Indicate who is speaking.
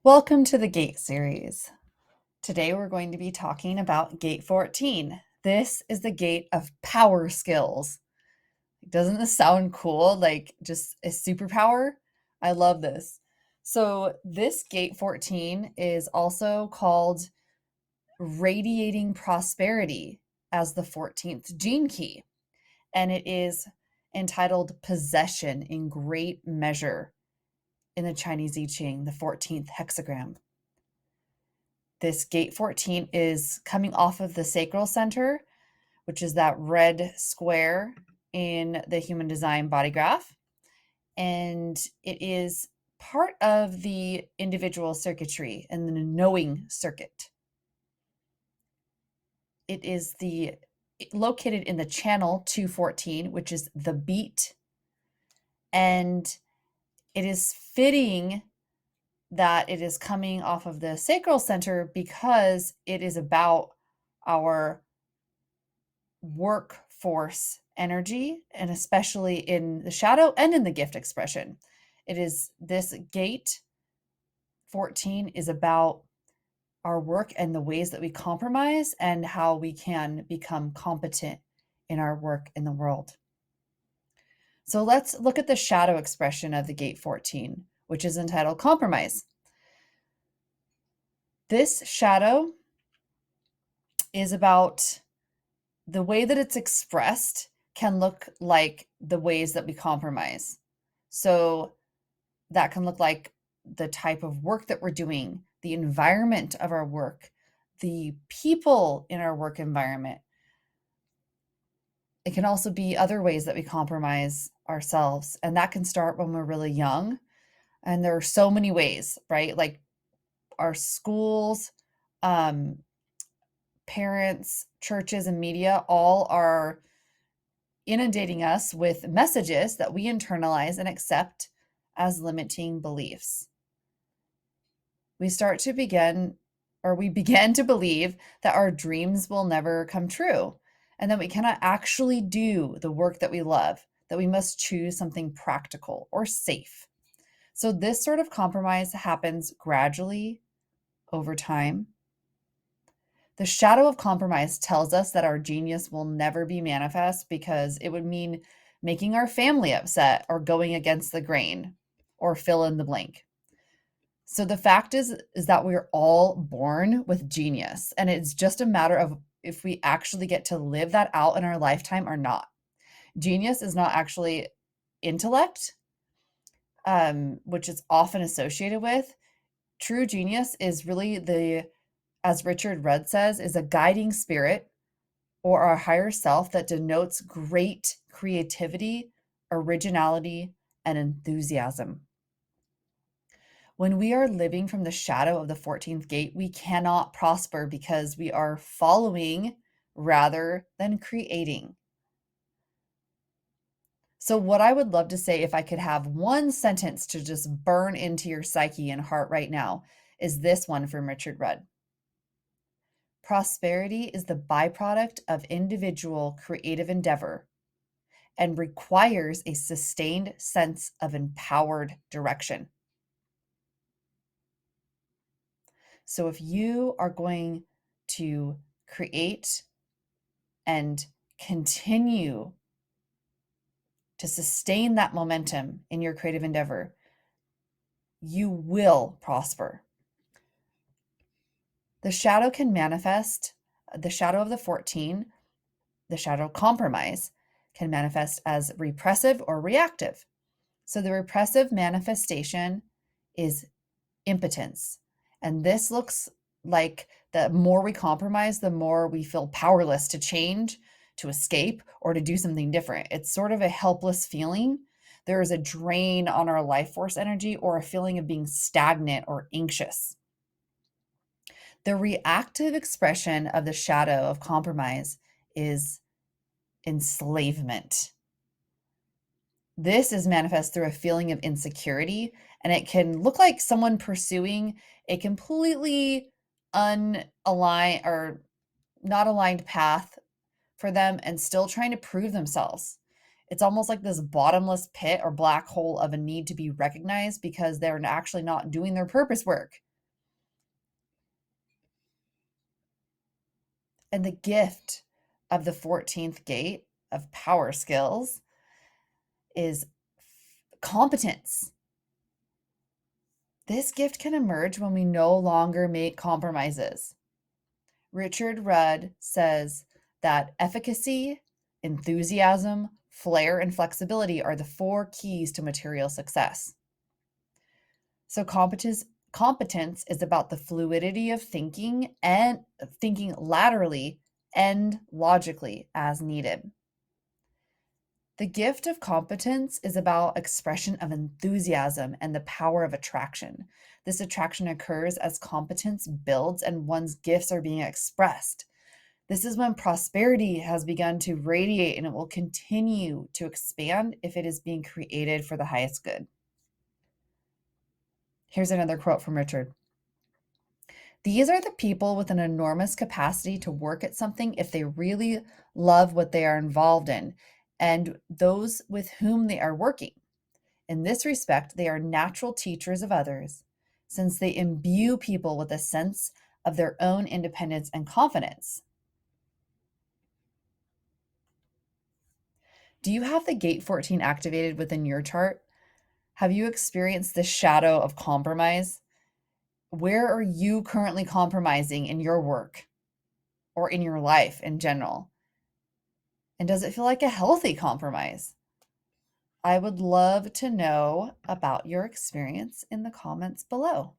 Speaker 1: Welcome to the Gate series. Today we're going to be talking about Gate 14. This is the gate of power skills. Doesn't this sound cool? Like just a superpower? I love this. So, this Gate 14 is also called Radiating Prosperity as the 14th gene key, and it is entitled Possession in Great Measure in the Chinese I Ching, the 14th hexagram. This gate 14 is coming off of the sacral center, which is that red square in the human design body graph. And it is part of the individual circuitry and the knowing circuit. It is located in the channel 214, which is the beat. And it is fitting that it is coming off of the sacral center because it is about our workforce energy, and especially in the shadow and in the gift expression. It is this gate 14 is about our work and the ways that we compromise and how we can become competent in our work in the world. So let's look at the shadow expression of the gate 14, which is entitled compromise. This shadow is about the way that it's expressed can look like the ways that we compromise. So that can look like the type of work that we're doing, the environment of our work, the people in our work environment. It can also be other ways that we compromise ourselves. And that can start when we're really young. And there are so many ways, right? Like our schools, parents, churches, and media all are inundating us with messages that we internalize and accept as limiting beliefs. We begin to believe that our dreams will never come true and that we cannot actually do the work that we love, that we must choose something practical or safe. So this sort of compromise happens gradually over time. The shadow of compromise tells us that our genius will never be manifest because it would mean making our family upset or going against the grain or fill in the blank. So the fact is that we're all born with genius, and it's just a matter of if we actually get to live that out in our lifetime or not. Genius is not actually intellect, which is often associated with. True genius is really as Richard Rudd says, is a guiding spirit or our higher self that denotes great creativity, originality, and enthusiasm. When we are living from the shadow of the 14th gate, we cannot prosper because we are following rather than creating. So, what I would love to say, if I could have one sentence to just burn into your psyche and heart right now, is this one from Richard Rudd. Prosperity is the byproduct of individual creative endeavor and requires a sustained sense of empowered direction. So if you are going to create and continue to sustain that momentum in your creative endeavor, you will prosper. The shadow can manifest, the shadow of the 14, the shadow compromise, can manifest as repressive or reactive. So the repressive manifestation is impotence. And this looks like the more we compromise, the more we feel powerless to change, to escape, or to do something different. It's sort of a helpless feeling. There is a drain on our life force energy or a feeling of being stagnant or anxious. The reactive expression of the shadow of compromise is enslavement. This is manifest through a feeling of insecurity, and it can look like someone pursuing a completely unaligned or not aligned path for them and still trying to prove themselves. It's almost like this bottomless pit or black hole of a need to be recognized because they're actually not doing their purpose work. And the gift of the 14th gate of power skills is competence. This gift can emerge when we no longer make compromises. Richard Rudd says that efficacy, enthusiasm, flair, and flexibility are the 4 keys to material success. So competence is about the fluidity of thinking and thinking laterally and logically as needed. The gift of competence is about expression of enthusiasm and the power of attraction. This attraction occurs as competence builds and one's gifts are being expressed. This is when prosperity has begun to radiate and it will continue to expand if it is being created for the highest good. Here's another quote from Richard. These are the people with an enormous capacity to work at something if they really love what they are involved in and those with whom they are working. In this respect, they are natural teachers of others, since they imbue people with a sense of their own independence and confidence. Do you have the gate 14 activated within your chart? Have you experienced the shadow of compromise? Where are you currently compromising in your work or in your life in general? And does it feel like a healthy compromise? I would love to know about your experience in the comments below.